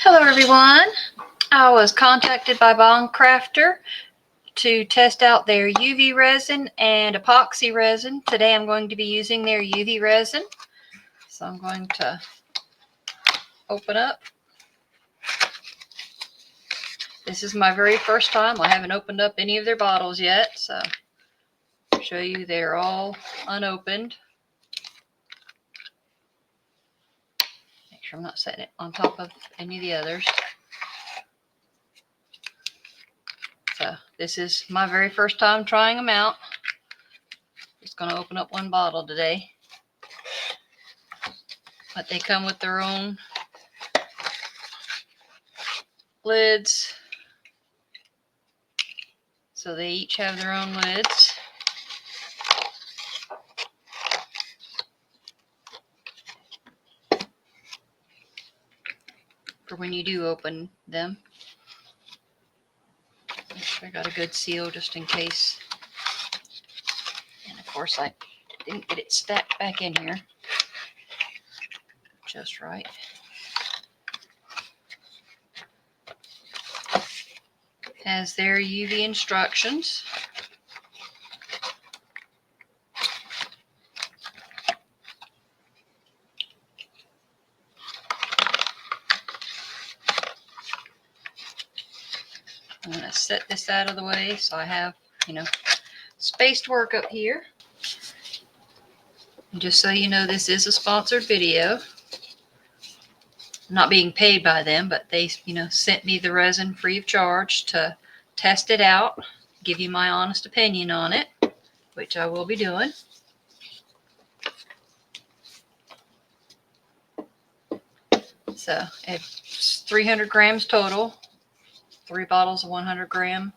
Hello everyone. I was contacted by Craftor to test out their UV resin and epoxy resin. Today I'm going to be using their UV resin. So I'm going to open up. This is my very first time. I haven't opened up any of their bottles yet, so I'll show you they're all unopened. Make sure I'm not setting it on top of any of the others. So this is my very first time trying them out. Just going to open up one bottle today. But they come with their own lids. So they each have their own lids. For when you do open them. Make sure I got a good seal just in case. And of course I didn't get it stacked back in here just right. Has their UV instructions. I'm going to set this out of the way so I have, space to work up here. And just so you know, this is a sponsored video. I'm not being paid by them, but they, sent me the resin free of charge to test it out, give you my honest opinion on it, which I will be doing. So it's 300 grams total, 3 bottles of 100 gram.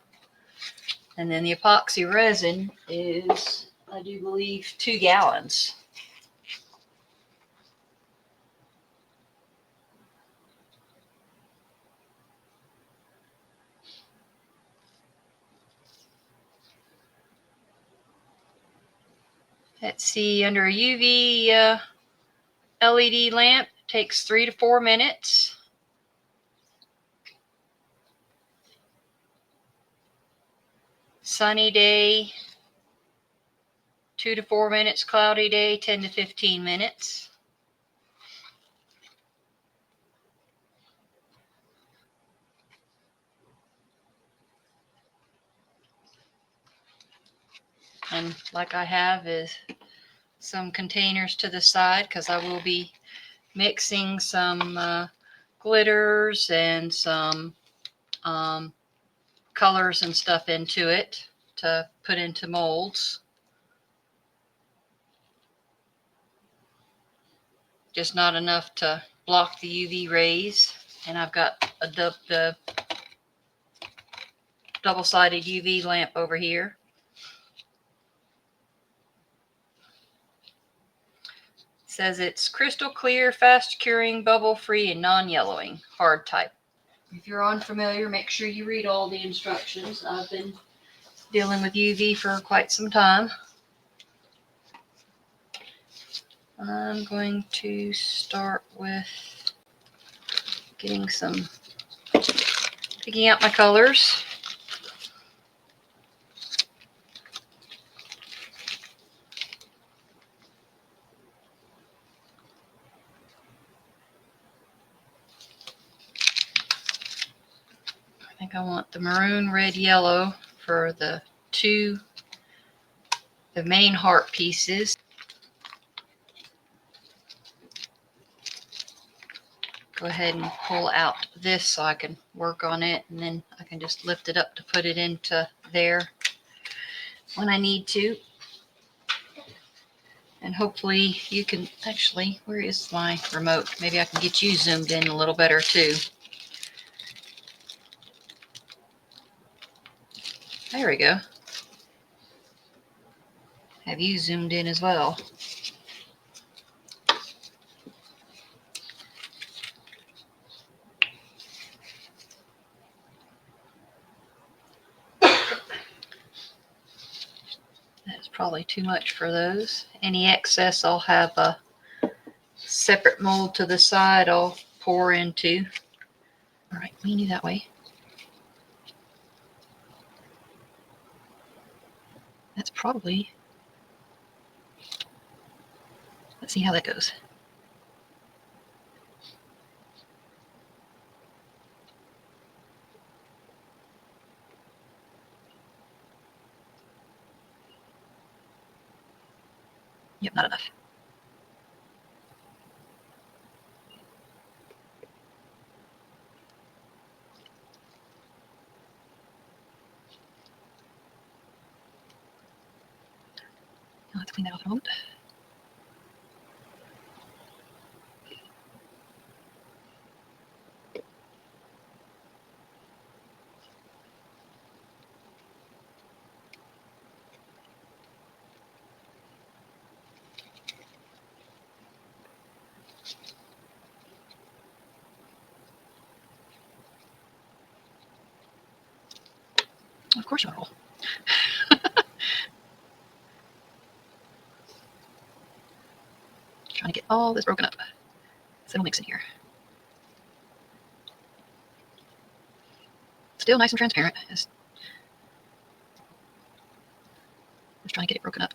And then the epoxy resin is, I do believe, 2 gallons. Let's see, under a UV LED lamp, it takes 3 to 4 minutes. Sunny day, 2 to 4 minutes. Cloudy day, 10 to 15 minutes. And like I have is some containers to the side because I will be mixing some glitters and some colors and stuff into it to put into molds. Just not enough to block the UV rays. And I've got the double-sided UV lamp over here. It says it's crystal clear, fast curing, bubble free, and non-yellowing, hard type. If you're unfamiliar, make sure you read all the instructions. I've been dealing with UV for quite some time. I'm going to start with picking out my colors. I think I want the maroon, red, yellow for the main heart pieces. Go ahead and pull out this so I can work on it, and then I can just lift it up to put it into there when I need to. And hopefully you can actually, where is my remote? Maybe I can get you zoomed in a little better too. There we go. Have you zoomed in as well. That's probably too much for those. Any excess I'll have a separate mold to the side I'll pour into. All right, lean you that way. That's probably, let's see how that goes. Yep, not enough. I'll have to clean that off in a moment. Of course you want to roll. Trying to get all this broken up so it'll mix in here. Still nice and transparent. Just trying to get it broken up.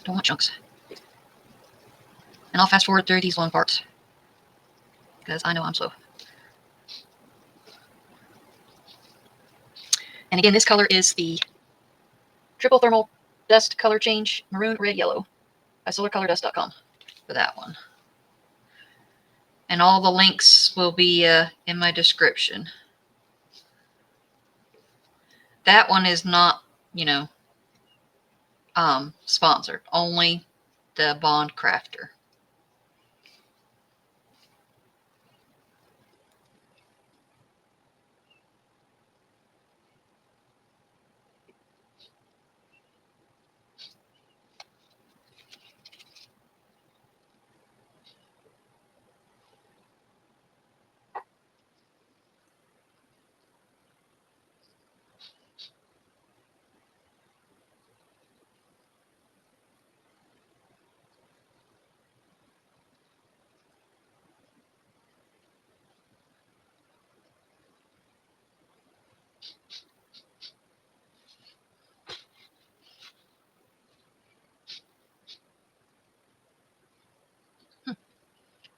Don't want chunks. And I'll fast forward through these long parts because I know I'm slow. And again, this color is the Triple Thermal Dust Color Change Maroon, Red, Yellow by solarcolordust.com for that one. And all the links will be in my description. That one is not, sponsored. Only the Bond Crafter.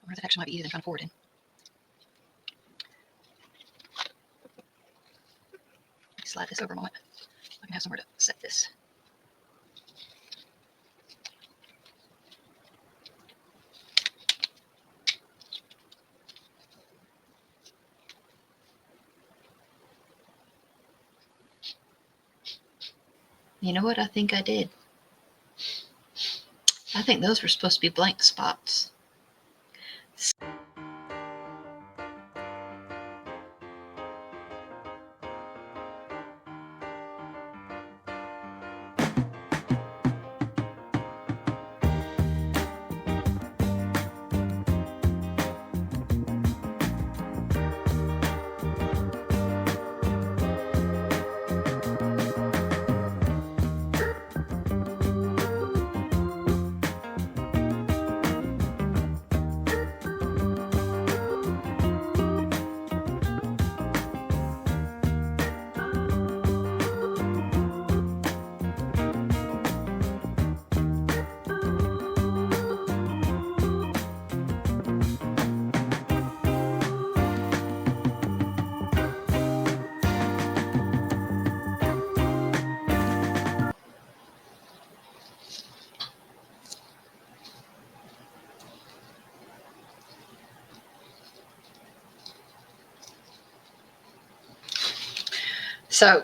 Or that actually might be easier than trying to pour it in. Slide this over a moment. I can have somewhere to set this. You know what I think I did? I think those were supposed to be blank spots. So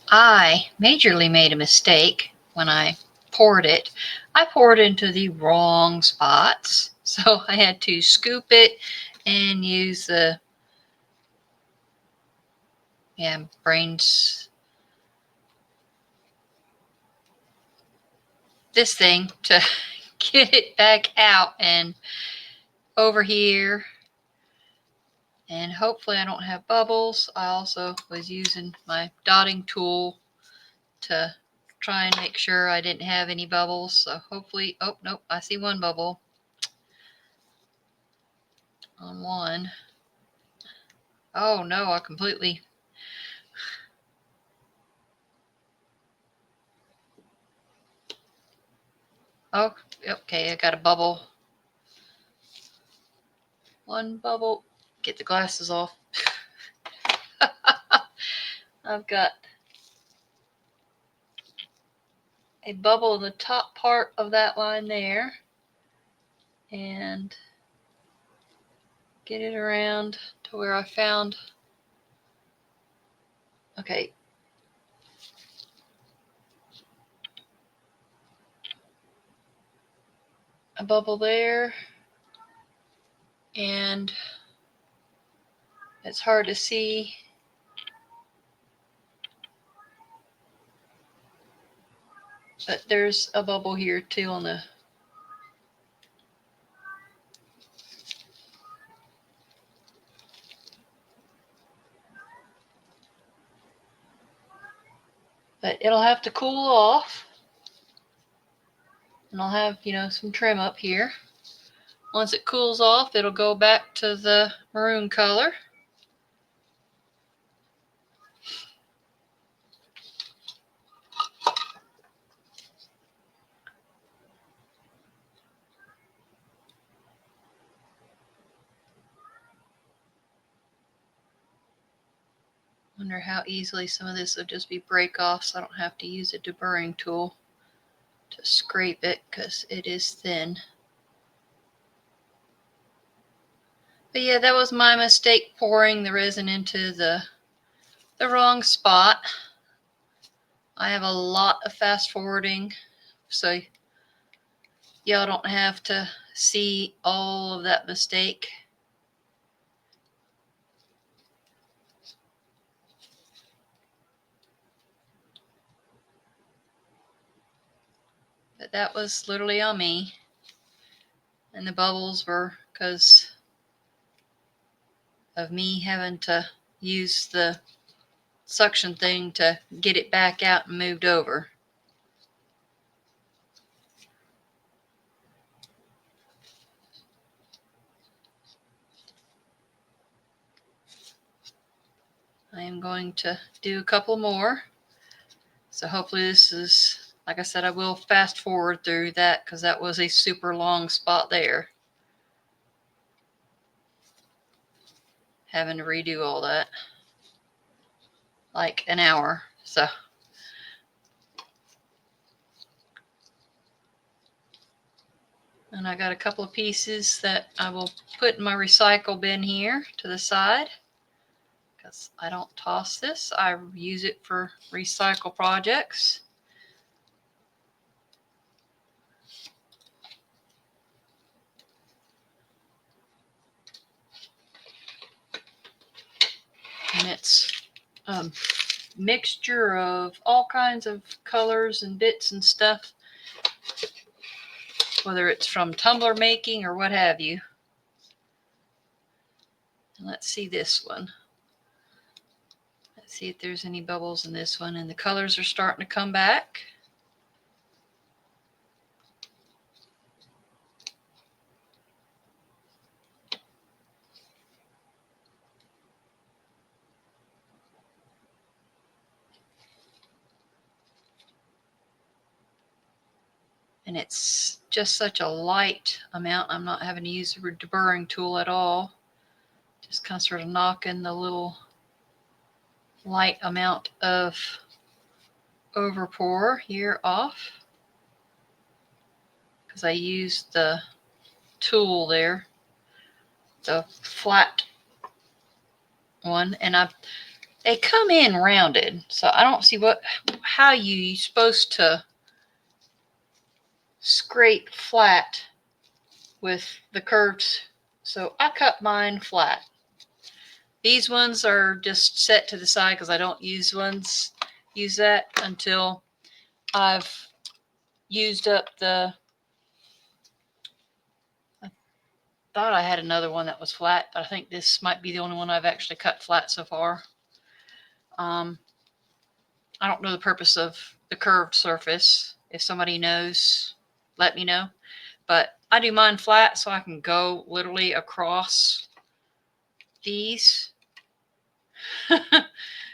I majorly made a mistake when I poured it. I poured into the wrong spots. So I had to scoop it and use the this thing to get it back out and over here. And hopefully I don't have bubbles. I also was using my dotting tool to try and make sure I didn't have any bubbles. So hopefully, oh, nope, I see one bubble. on one. Oh no, I completely... Oh, okay, I got a bubble. One bubble. Get the glasses off. I've got a bubble in the top part of that line there. And get it around to where I found... Okay. A bubble there. And it's hard to see. But there's a bubble here too on the... But it'll have to cool off. And I'll have, some trim up here. Once it cools off, it'll go back to the maroon color. Wonder how easily some of this will just be break off, so I don't have to use a deburring tool to scrape it because it is thin. But yeah, that was my mistake, pouring the resin into the wrong spot. I have a lot of fast forwarding, so y'all don't have to see all of that mistake. But that was literally on me. And the bubbles were because of me having to use the suction thing to get it back out and moved over. I am going to do a couple more. So hopefully this is, like I said, I will fast forward through that because that was a super long spot there. Having to redo all that. Like an hour. So. And I got a couple of pieces that I will put in my recycle bin here to the side. Because I don't toss this. I use it for recycle projects. And it's a mixture of all kinds of colors and bits and stuff. Whether it's from tumbler making or what have you. And let's see this one. Let's see if there's any bubbles in this one. And the colors are starting to come back. And it's just such a light amount. I'm not having to use a deburring tool at all. Just kind of sort of knocking the little light amount of overpour here off. Because I used the tool there, the flat one, and they come in rounded. So I don't see how you're supposed to scrape flat with the curves. So I cut mine flat. These ones are just set to the side because I don't use that until I've used up I thought I had another one that was flat, but I think this might be the only one I've actually cut flat so far. I don't know the purpose of the curved surface. If somebody knows, let me know. but I do mine flat so I can go literally across these.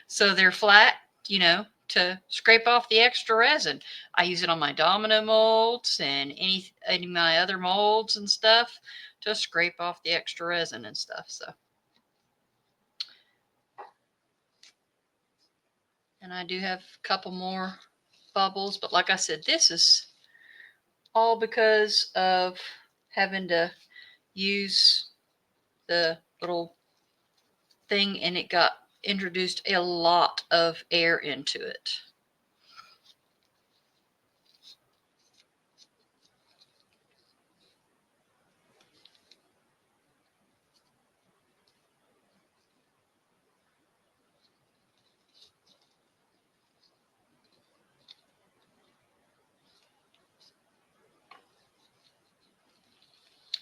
So they're flat, you know, to scrape off the extra resin. I use it on my domino molds and any of my other molds and stuff to scrape off the extra resin and stuff. So, and I do have a couple more bubbles, but like I said, this is all because of having to use the little thing, and it got introduced a lot of air into it.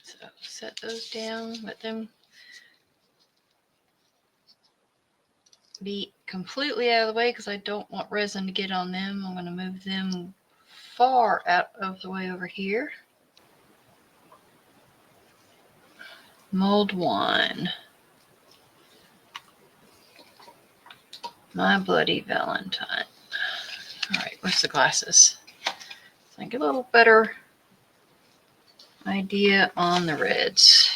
So set those down, let them be completely out of the way because I don't want resin to get on them. I'm going to move them far out of the way over here. Mold 1. My Bloody Valentine. All right, where's the glasses? So I get a little better idea on the reds.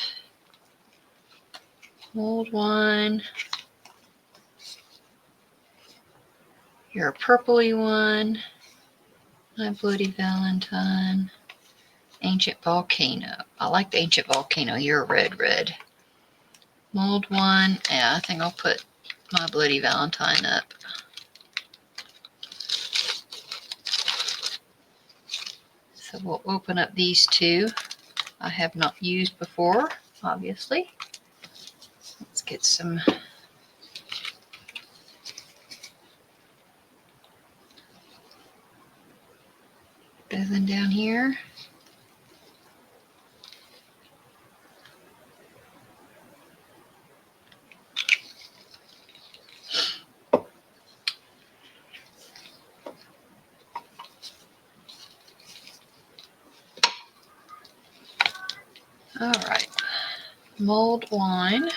Mold 1. You're a purpley one. My Bloody Valentine. Ancient Volcano. I like the Ancient Volcano. You're a red. Mold 1. Yeah, I think I'll put My Bloody Valentine up. So we'll open up these two. I have not used before, obviously. Let's get some resin down here. All right, mold 1.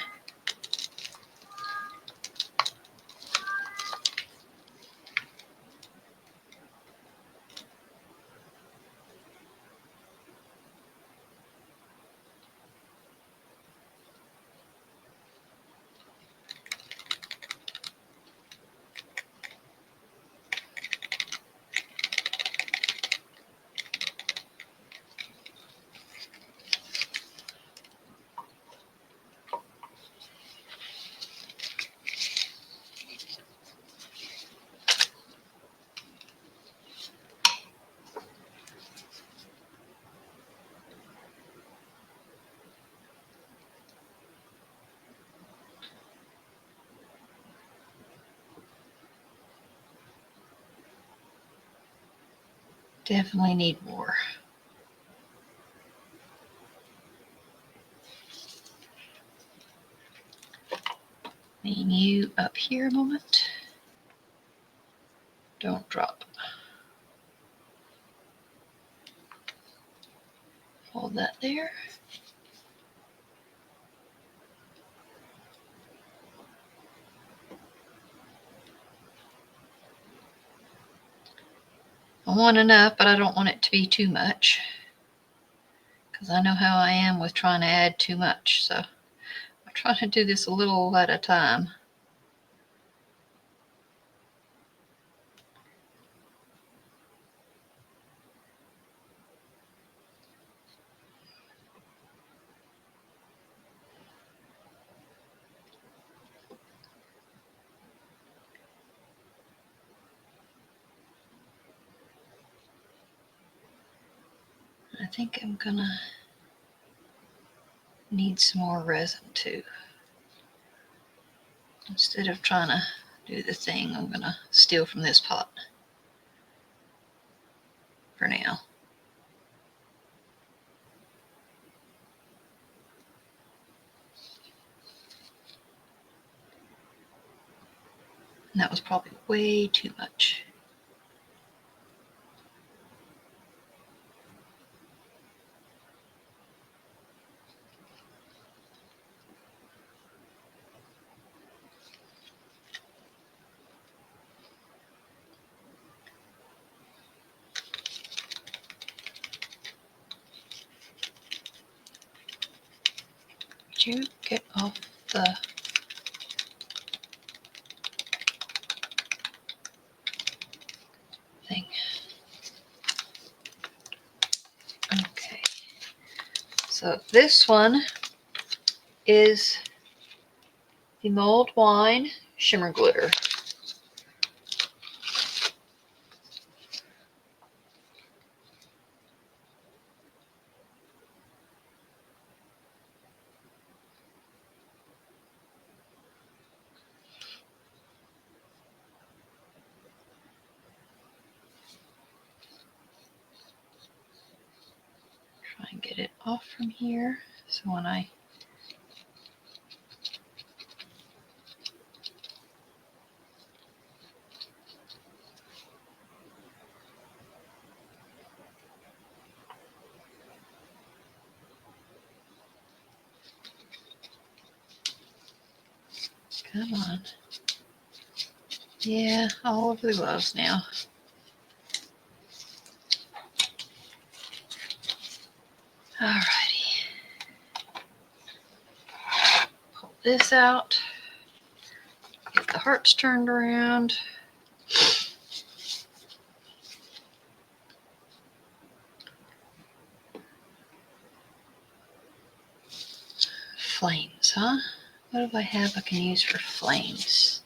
Definitely need more. Lean you up here a moment. Don't drop. Hold that there. I want enough, but I don't want it to be too much, because I know how I am with trying to add too much. So I'm trying to do this a little at a time. I think I'm gonna need some more resin too. Instead of trying to do the thing, I'm gonna steal from this pot for now. And that was probably way too much. you get off the thing? Okay. So this one is the Mulled Wine Shimmer Glitter. Try and get it off from here. So when I come on. Yeah, all over the gloves now. Alrighty. Pull this out. Get the hearts turned around. Flames, huh? What do I have I can use for flames?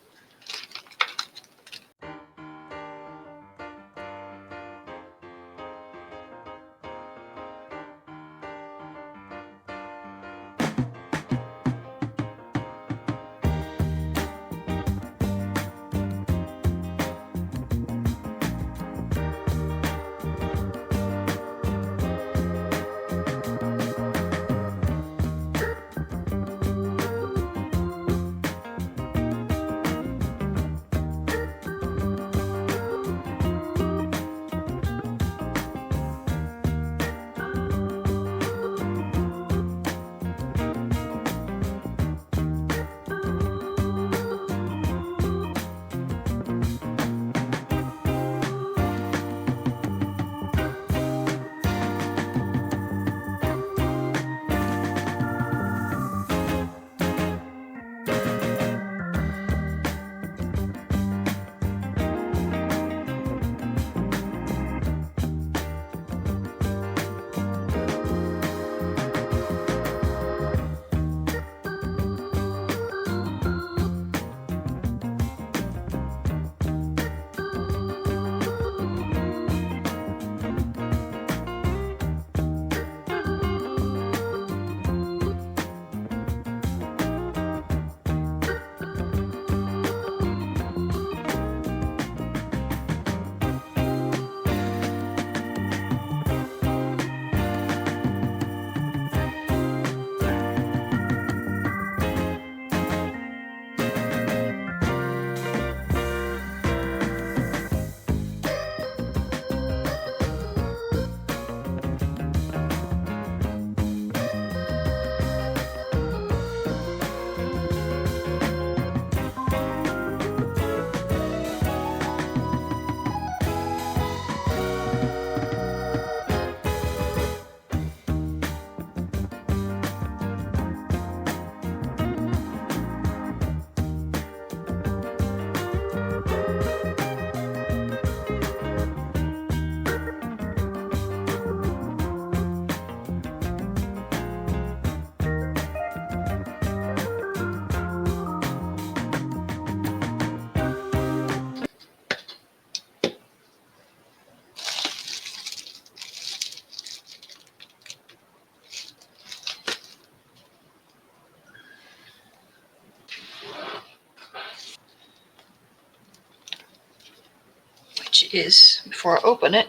Which is, before I open it,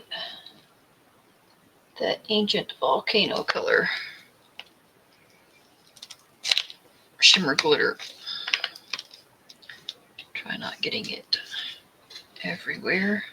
that ancient volcano color shimmer glitter. Try not getting it everywhere.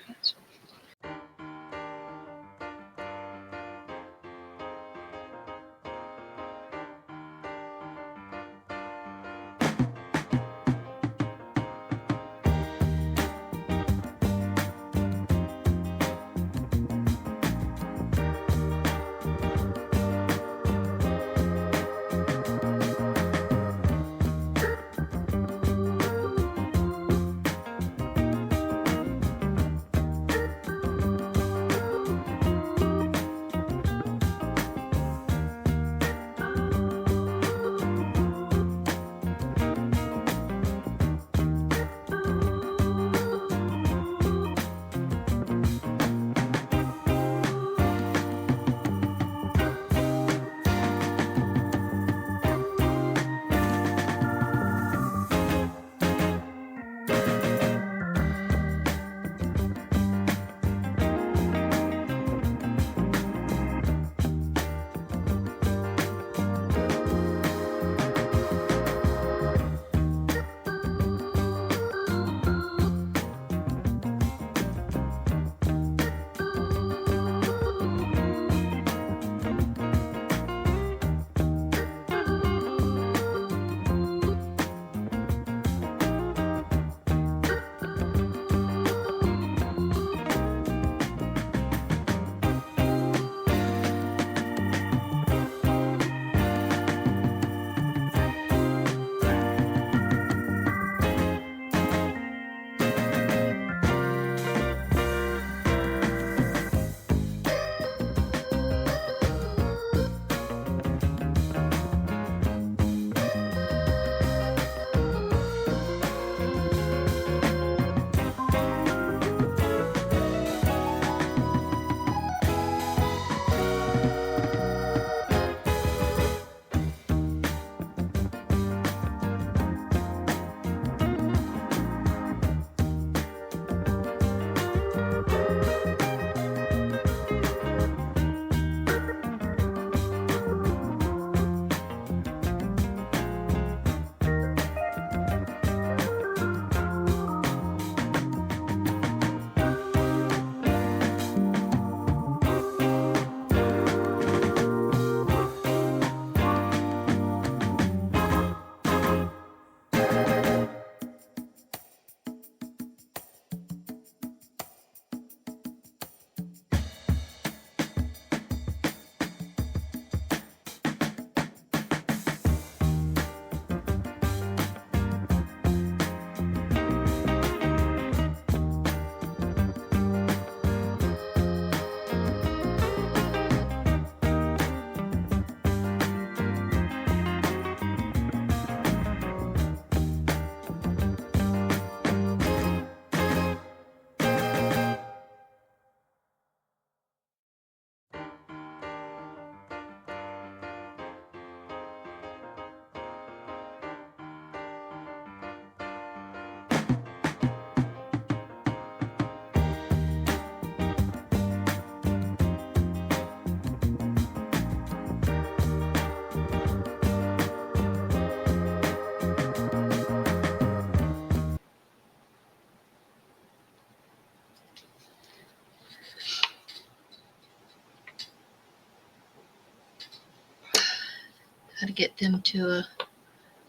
how to get them to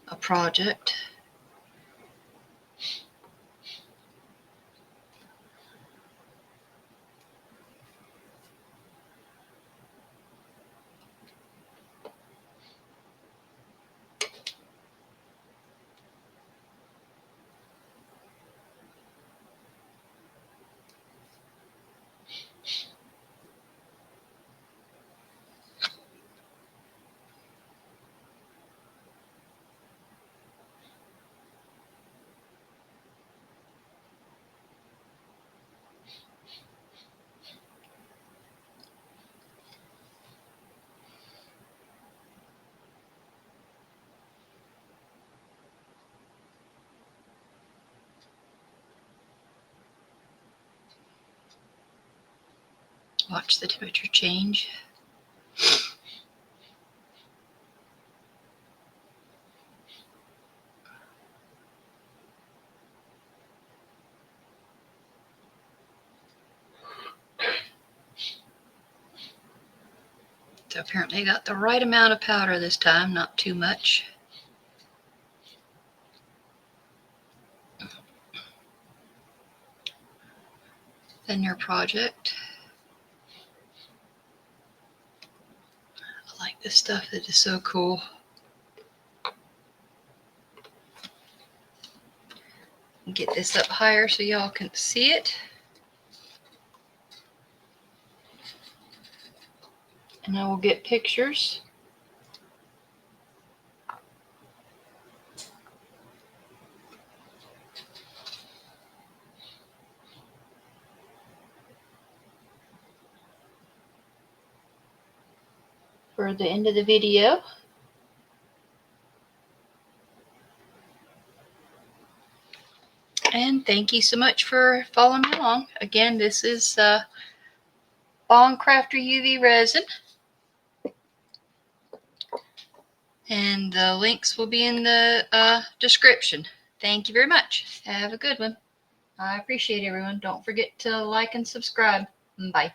a project. Watch the temperature change. So apparently I got the right amount of powder this time, not too much. Then your project. I like this stuff. It is so cool. Get this up higher so y'all can see it. And I will get pictures. For the end of the video. And thank you so much for following me along. Again, this is Craftor UV resin. And the links will be in the description. Thank you very much. Have a good one. I appreciate everyone. Don't forget to like and subscribe. Bye.